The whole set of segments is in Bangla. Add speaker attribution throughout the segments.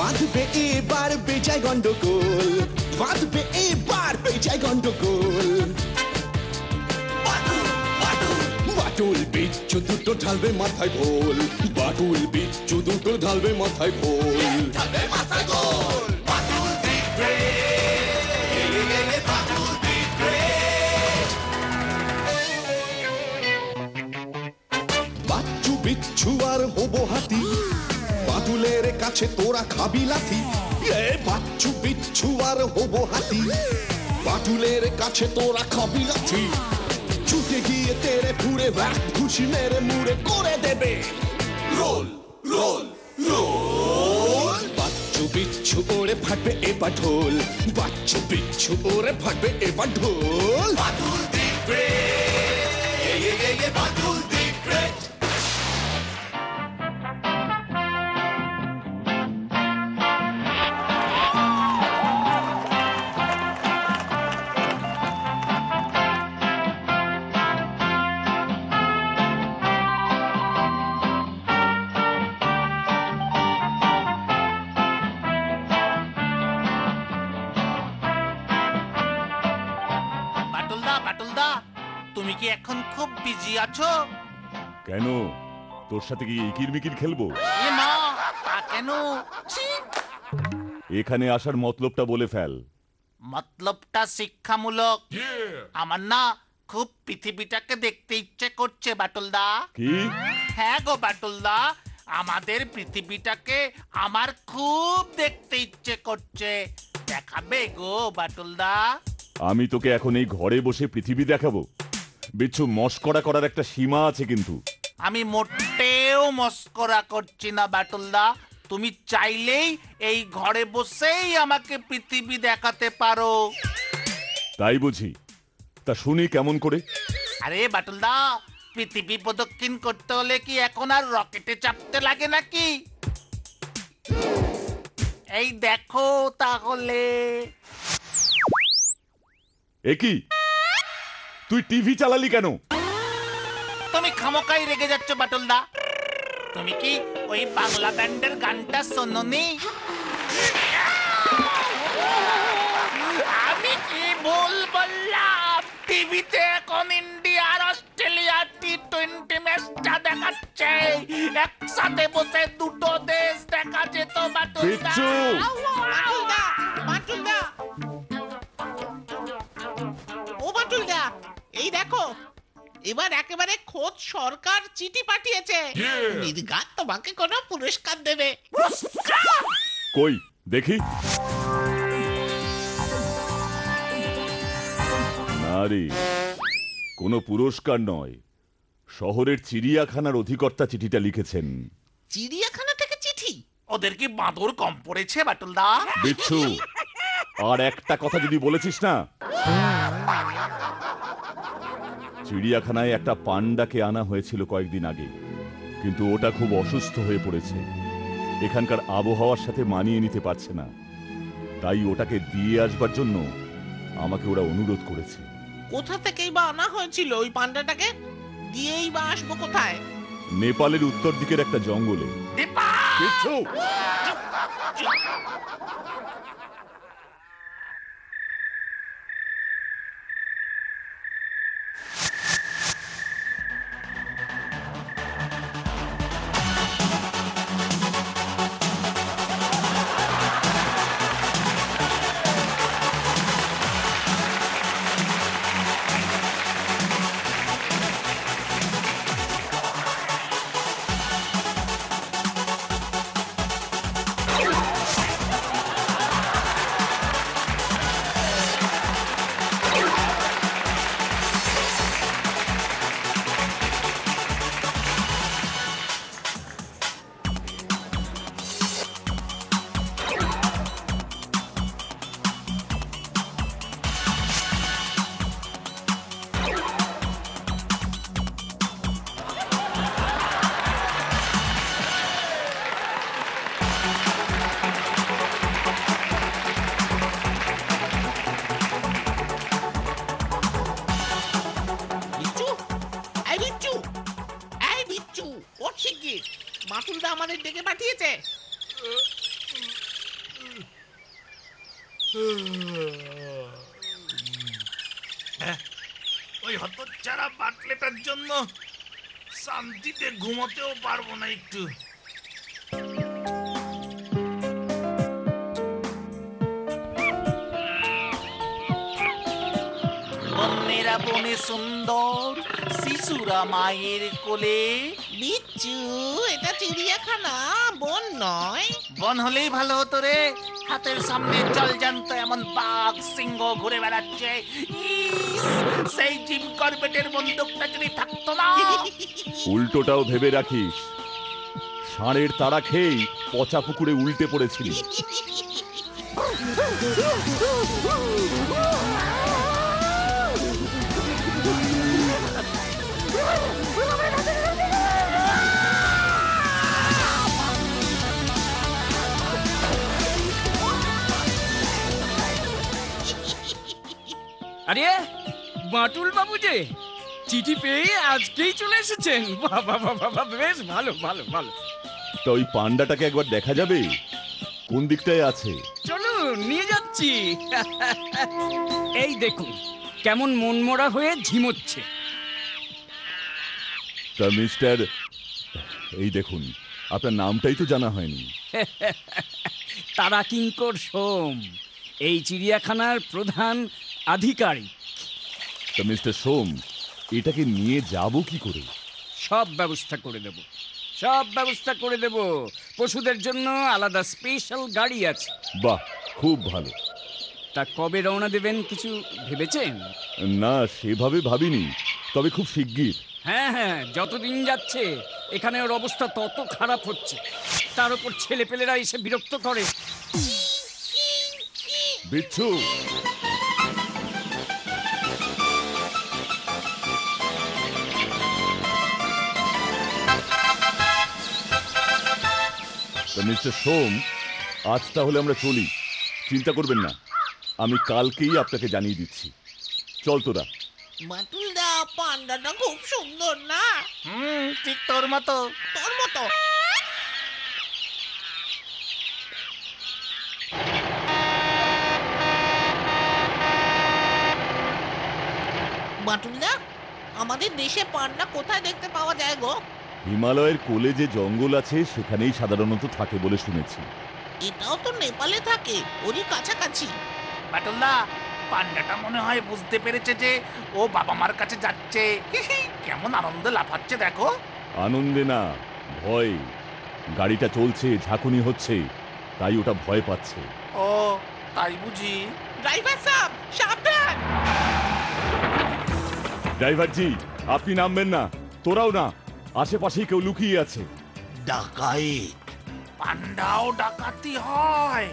Speaker 1: বাঁধবে এবার বেজায় গন্ডগোল, বাঁধবে এবার বেজায় গন্ডগোল। বাটুল বিচ্ছু দুটো ঢালবে মাথায় ভোল, বাটুল বিচ্ছু দুটো ঢালবে মাথায় ভোল। বাচ্চু বিচ্ছু আর হবো হাতি, বাটুলের কাছে তোরা খাবি লাথি। বাচ্চু বিচ্ছু আর হবো হাতি, বাটুলের কাছে তোরা খাবি লাথি। ছুটে গিয়ে তেরে ফুড়ে ঘুষি মেরে মুড়ে করে দেবে রোল রোল রোল। বাচ্চু বিচ্ছু ওরে ফাটবে এবার ঢোল, বাচ্চু বিচ্ছু ওরে ফাটবে এবার ঢোল। বাটুল দি গ্রেট, বাটুল দি গ্রেট।
Speaker 2: তুমি কি এখন খুব বিজি আছো?
Speaker 3: কেন, তোর সাথে কি ইকির মিকির খেলবো?
Speaker 2: মা, তা কেন?
Speaker 3: এখানে আসার মতলবটা বলে ফেল।
Speaker 2: মতলবটা শিক্ষামূলক। আমার না খুব পৃথিবীটাকে দেখতে ইচ্ছে করছে বাটুলদা।
Speaker 3: কি?
Speaker 2: হ্যাঁ গো বাটুলদা, আমাদের পৃথিবীটাকে আমার খুব দেখতে ইচ্ছে করছে। দেখাবে গো বাটুলদা?
Speaker 3: আমি তোকে এখন এই ঘরে বসে পৃথিবী দেখাবো? বিচ্ছু, মস্করা করার একটা সীমা আছে কিন্তু।
Speaker 2: আমি মোটেও মস্করা করছি না বাটুলদা। তুমি চাইলেই এই ঘরে বসেই আমাকে পৃথিবী দেখাতে পারো।
Speaker 3: তাই বুঝি? তা শুনি কেমন করে।
Speaker 2: আরে বাটুলদা, পৃথিবী প্রদক্ষিণ করতে হলে কি এখন আর রকেটে চাপতে লাগে নাকি? এই দেখো তাহলে।
Speaker 3: এ কি, তুই টিভি চালালি কেন?
Speaker 2: তুমি খামোকাই রেগে যাচ্ছ বাটুলদা। তুমি কি ওই বাংলা ব্যান্ডের গানটা শোনোনি? আমি কি ভুল বললাম? টিভিতে এখন ইন্ডিয়ার অস্ট্রেলিয়া টি-20 ম্যাচটা দেখাচ্ছে। একসাথে বসে দুটো দেশ দেখা যেত বাটুলদা।
Speaker 4: বাটুলদা, ও বাটুলদা, এই দেখো, এবার একেবারে খোদ সরকার চিঠি পাঠিয়েছে। নির্ঘাত তোমাকে কোনো পুরস্কার দেবে।
Speaker 3: কই দেখি। না রে, কোনো পুরস্কার নয়, শহরের চিড়িয়াখানার অধিকর্তা চিঠিটা লিখেছেন।
Speaker 4: চিড়িয়াখানা থেকে চিঠি?
Speaker 2: ওদের কি বাঁদর কম পড়েছে বাটুলদা?
Speaker 3: বিচ্ছু, আর একটা কথা যদি বলেছিস না। চিড়িয়াখানায় একটা পান্ডাকে আনা হয়েছিল কয়েকদিন আগে, কিন্তু ওটা খুব অসুস্থ হয়ে পড়েছে। এখানকার আবহাওয়ার সাথে মানিয়ে নিতে পারছে না, তাই ওটাকে দিয়ে আসবার জন্য আমাকে ওরা অনুরোধ করেছে।
Speaker 4: কোথা থেকেই বা আনা হয়েছিল ওই পান্ডাটাকে? দিয়েই বা আসবো কোথায়?
Speaker 3: নেপালের উত্তর দিকের একটা জঙ্গলে। বিচ্ছু!
Speaker 4: বাটুলদা আমাদের ডেকে পাঠিয়েছে।
Speaker 2: ওই হতচ্ছাড়া বাটলেটার জন্য শান্তিতে ঘুমোতেও পারবো না একটু। বনেরা বনে সুন্দর, শিশুরা মায়ের কোলে।
Speaker 4: বিচ্ছু, এটা চিড়িয়াখানা, বন নয়।
Speaker 2: বন হলেই ভালো হতো রে। হাতের সামনে জলজান্ত এমন বাঘ সিংহ ঘুরে বেড়াচ্ছে। ইস, সেই জিম করবেটের বন্দুকটা যদি থাকতো না।
Speaker 3: উল্টোটাও ভেবে রাখিস, ষাঁড়ের তাড়া খেয়েই পচা পুকুরে উল্টে পড়েছিলি।
Speaker 5: আরে বাটুল বাবু যে চিঠি পেয়ে আজকেই চলে এসেছেন, বাবা বাবা, বেশ ভালো ভালো ভালো।
Speaker 3: তা ওই পান্ডাটাকে একবার দেখা যাবে? কোন দিকটায় আছে?
Speaker 5: চলুন নিয়ে যাচ্ছি। এই দেখুন কেমন মনমরা হয়ে ঝিমোচ্ছে।
Speaker 3: তা মিস্টার, এই দেখুন, আপনার নামটাই তো জানা হয়নি।
Speaker 5: তারা কিঙ্কর সোম, এই চিড়িয়াখানার প্রধান আধিকারিক।
Speaker 3: তা মিস্টার সোম, এটাকে নিয়ে যাব কি করে?
Speaker 5: সব ব্যবস্থা করে দেব, সব ব্যবস্থা করে দেব। পশুদের জন্য আলাদা স্পেশাল গাড়ি আছে।
Speaker 3: বাহ, খুব ভালো।
Speaker 5: তা কবে রওনা দেবেন কিছু ভেবেছেন?
Speaker 3: না, সেভাবে ভাবিনি, তবে খুব শিগগির।
Speaker 5: হ্যাঁ হ্যাঁ, যতদিন যাচ্ছে এখানে ওর অবস্থা তত খারাপ হচ্ছে। তার উপর ছেলেপেলেরা এসে বিরক্ত করে।
Speaker 3: বিচ্ছু, মিস্টার সোম, আজ তাহলে আমরা চলি। চিন্তা করবেন না, আমি কালকেই আপনাকে জানিয়ে দিচ্ছি। চল তোরা।
Speaker 4: বাটুলদা, পান্ডাটা খুব সুন্দর না?
Speaker 2: ঠিক তোর মতো।
Speaker 4: তোর মতো? বাটুলদা, আমাদের দেশে পান্ডা কোথায় দেখতে পাওয়া যায় গো?
Speaker 3: হিমালয়ের কোলে যে জঙ্গল আছে সেখানেই সাধারণত থাকে বলে শুনেছি।
Speaker 4: এটাও তো নেপালে থাকে, ওরই কাছাকাছি।
Speaker 2: বাটুলদা, পান্ডাটা মনে হয় বুঝতে পেরেছে যে ও বাবা মার কাছে যাচ্ছে। কেমন আনন্দে লাফাচ্ছে দেখো।
Speaker 3: আনন্দে না, ভয়। গাড়িটা চলছে, ঝাঁকুনি হচ্ছে, তাই ওটা ভয় পাচ্ছে।
Speaker 2: ও তাই বুঝি।
Speaker 4: ড্রাইভার সাহেব, সাবধান!
Speaker 3: ড্রাইভারজি, আপনি নামবেন না, তোরাও না, আশেপাশেই কেউ লুকিয়ে আছে।
Speaker 2: ডাকাইত? পান্ডাও ডাকাতি হয়?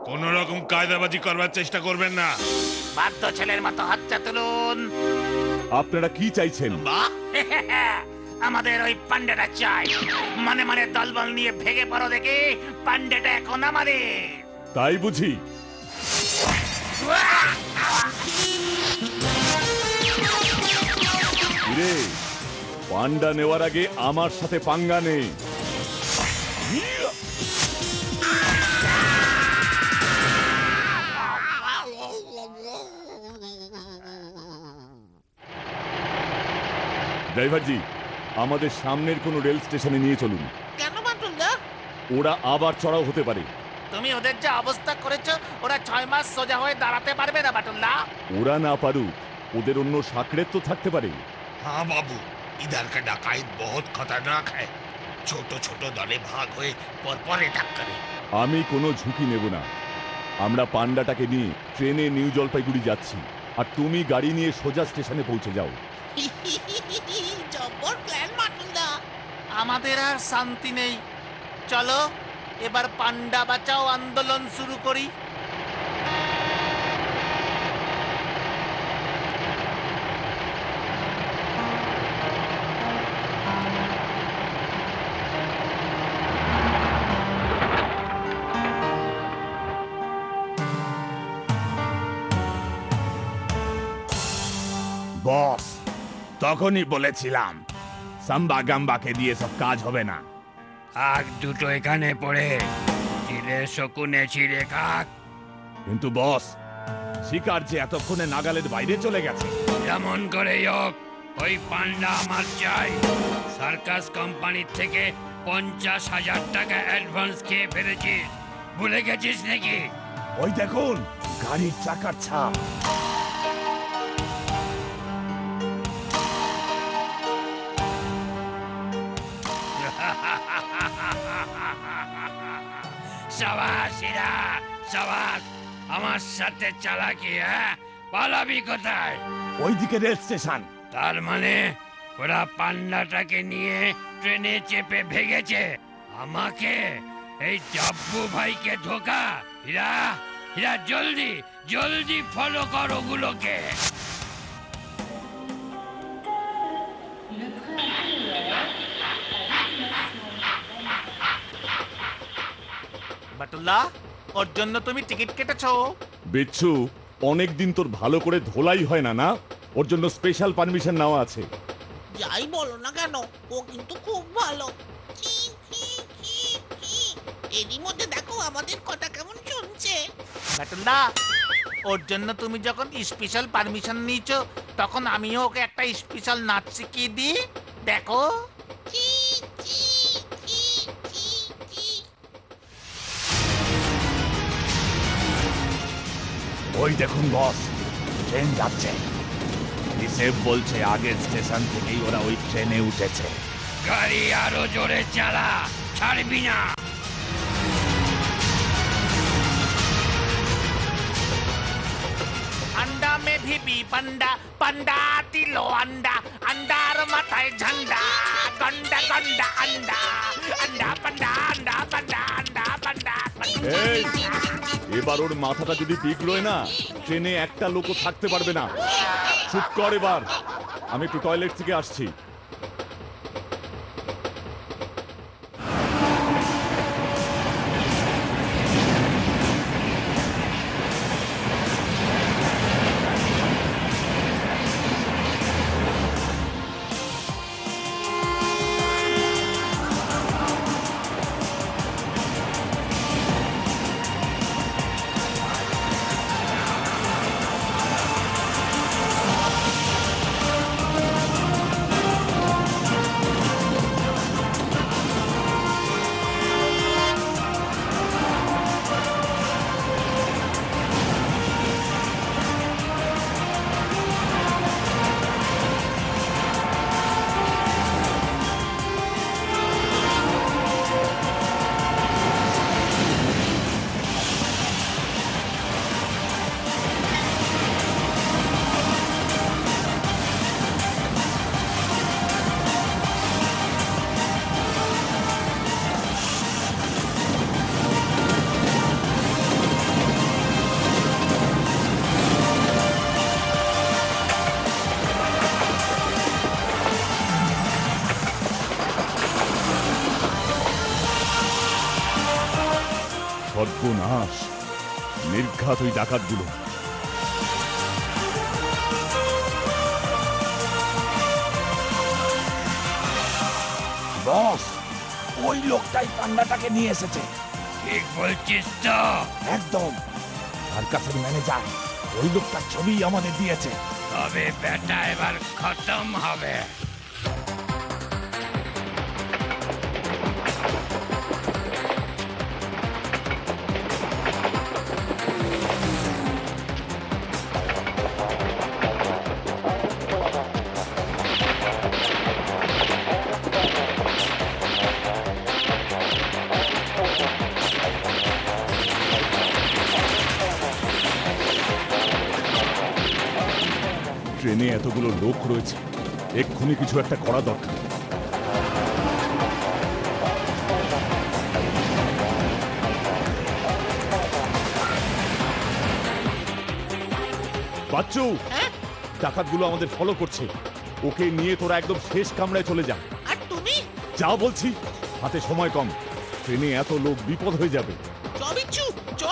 Speaker 6: কোন রকম কায়দাবাজি করবার চেষ্টা করবেন না।
Speaker 2: বাধ্য ছেলের মতো হাতটা তুলুন।
Speaker 3: আপনারা কি চাইছেন?
Speaker 2: বাহ, আমাদের ওই পান্ডাটা চাই। মনে মনে দলবল নিয়ে ভেগে পড়ো দেখে, পান্ডাটা এখন আমাদের।
Speaker 3: তাই বুঝি? রে, পান্ডা নেওয়ার আগে আমার সাথে পাঙ্গা নে। ড্রাইভারজি, আমাদের সামনের কোনো রেল স্টেশনে নিয়ে চলুন।
Speaker 4: কেন বাটুলদা?
Speaker 3: ওরা আবার চড়াও হতে পারে।
Speaker 2: তুমি ওদের যে অবস্থা করেছো, ওরা 6 মাস সোজা হয়ে দাঁড়াতে পারবে না বাটুল্লা।
Speaker 3: ওরা না পারুক, ওদের অন্য সাকড়ের তো থাকতে পারে।
Speaker 6: हाँ बाबू, इधर का डकायत बहुत खतरनाक है। छोटो छोटो दले भाग हुए पर अटैक करे।
Speaker 3: আমি কোনো ঝুঁকি নেব না। আমরা পান্ডাটাকে নিয়ে ট্রেনে নিউ জলপাইগুড়ি যাচ্ছি, আর তুমি গাড়ি নিয়ে সোজা স্টেশনে পৌঁছে যাও।
Speaker 4: জব্বর প্ল্যান বাটুলদা।
Speaker 2: আমাদের আর শান্তি নেই। চলো এবার পান্ডা বাঁচাও আন্দোলন শুরু করি।
Speaker 6: বস, তখনই বলেছিলাম
Speaker 7: সাম্বা গাম্বাকে দিয়ে সব কাজ হবে না।
Speaker 8: আগ দুটো এখানে পড়ে চিলে শকুনে ছিঁড়ে খাক।
Speaker 7: কিন্তু বস, শিকার যে এতক্ষণে নাগালের বাইরে চলে গেছে।
Speaker 8: যেমন করে হোক ওই পান্ডা আমার চাই। সার্কাস কোম্পানির থেকে 50,000 টাকা অ্যাডভান্স খেয়ে ফেলেছিস, ভুলে গেছিস নাকি?
Speaker 7: ওই দেখুন গাড়ির চাকার ছাপ।
Speaker 8: সাবাস ইরা, সাবাস। আমার সাথে চালাকি, হ্যাঁ? পালাবি কোথায়?
Speaker 7: ওইদিকে রেল স্টেশন।
Speaker 8: তার মানে ওরা পান্ডাটাকে নিয়ে ট্রেনে চেপে ভেগেছে। আমাকে, এই ডাব্বু ভাইকে ধোকা। হীরা, হীরা, জলদি জলদি ফলো কর ওগুলোকে।
Speaker 2: বাটুল্লাহ, ওর জন্য তুমি টিকিট কেটেছো?
Speaker 3: বিচ্ছু, অনেকদিন তোর ভালো করে ধোলাই হয় না, না? ওর জন্য স্পেশাল পারমিশন নেওয়া আছে।
Speaker 4: যাই বলো না কেন, ও কিন্তু খুব ভালো। এরই মধ্যে দেখো আমাদের কথা কেমন শুনছে।
Speaker 2: বাটুল্লাহ, ওর জন্য তুমি যখন স্পেশাল পারমিশন নিয়েছো, তখন আমিও ওকে একটা স্পেশাল নাচ শিখিয়ে দিই। দেখো।
Speaker 7: ওই দেখুন বস, ট্রেন যাচ্ছে। হিসেব বলছে আগের স্টেশন থেকেই ওরা ওই ট্রেনে উঠেছে।
Speaker 8: গাড়ি আরো জোরে চালা, ছাড়বি না।
Speaker 2: अंडा में भी पंडा, पंडा तिलो अंडा, अंडार माथाয় ঝান্ডা, গন্ডা গন্ডা अंडा, अंडा पंडा, अंडा पंडा, अंडा पंडा।
Speaker 3: এই, এবার ওর মাথাটা যদি বিগড়োয় না, ট্রেনে একটা লোকও থাকতে পারবে না। চুপ কর এবার, আমি একটু টয়লেট থেকে আসছি। সর্বনাশ, নির্ঘাত ওই ডাকাতগুলো।
Speaker 7: বস, ওই লোকটাই পান্ডাটাকে নিয়ে এসেছে।
Speaker 8: ঠিক বলছিস তো?
Speaker 7: একদম। সার্কাসের ম্যানেজার ওই লোকটার ছবি আমাদের দিয়েছে।
Speaker 8: তবে বেটা এবার খতম হবে।
Speaker 3: ট্রেনে এতগুলো লোক রয়েছে, এক্ষুনি কিছু একটা করা দরকার। বাচ্চু, ডাকাতগুলো আমাদের ফলো করছে। ওকে নিয়ে তোরা একদম শেষ কামরায় চলে যা।
Speaker 4: আর তুমি?
Speaker 3: যা বলছি, হাতে সময় কম। ট্রেনে এত লোক, বিপদ হয়ে যাবে।
Speaker 4: চ বিচ্ছু, চ।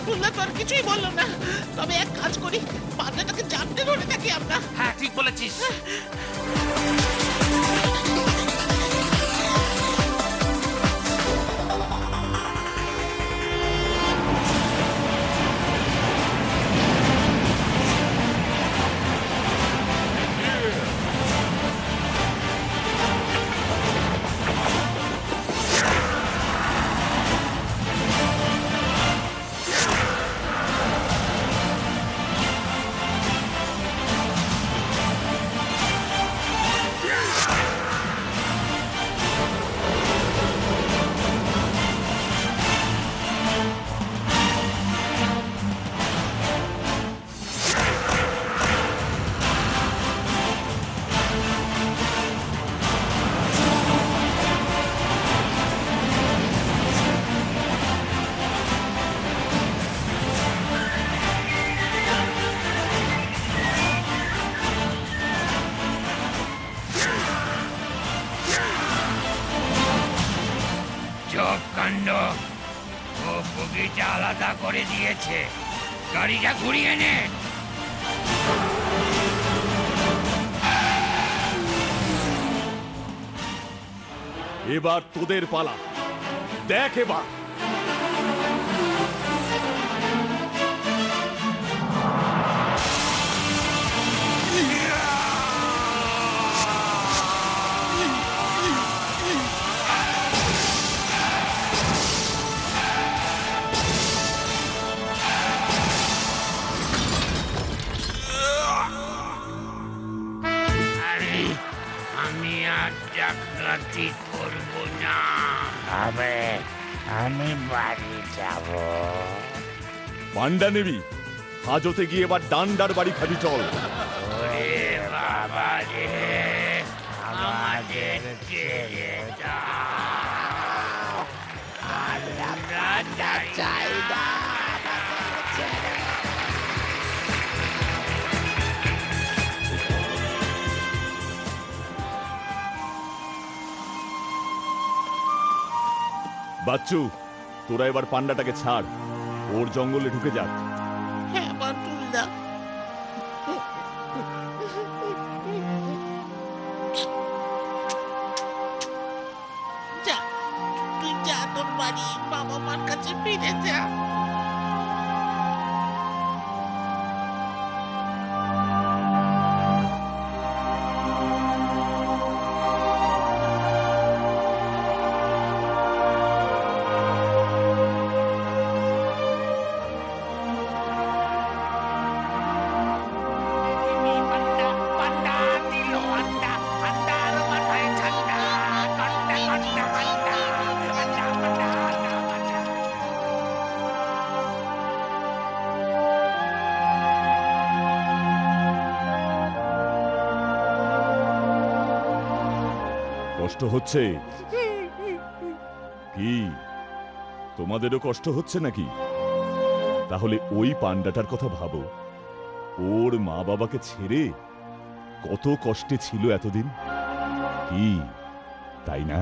Speaker 4: বাটুলদা তো আর কিছুই বললো না। তবে এক কাজ করি, পান্ডাটাকে জানতে ধরে থাকি আমরা।
Speaker 2: হ্যাঁ ঠিক বলেছিস।
Speaker 8: চোখ কাণ্ড, ও বগিটা আলাদা করে দিয়েছে। গাড়িটা ঘুরিয়ে নে।
Speaker 3: এবার তোদের পালা, দেখ এবার।
Speaker 8: আমি আর ডাকাতি করবো না। আমি বাড়ি যাব।
Speaker 3: পান্ডা নেবি, হাজতে গিয়ে এবার ডান্ডার বাড়ি খাবি, চল।
Speaker 8: ওরে বাবা রে, আমাদের ছেড়ে দাও। আমরা চাই না।
Speaker 3: বাচ্চু, তোরা এবার পান্ডাটাকে ছাড়, ওর জঙ্গলে ঢুকে যাক।
Speaker 4: হ্যাঁ বাটুলদা। যা, তুই যা তোর বাড়ি, বাবা মার কাছে ফিরে যা।
Speaker 3: কষ্ট হচ্ছে কি? তোমাদেরও কষ্ট হচ্ছে নাকি? তাহলে ওই পান্ডাটার কথা ভাবো। ওর মা বাবাকে ছেড়ে কত কষ্টে ছিল এতদিন, কি তাই না?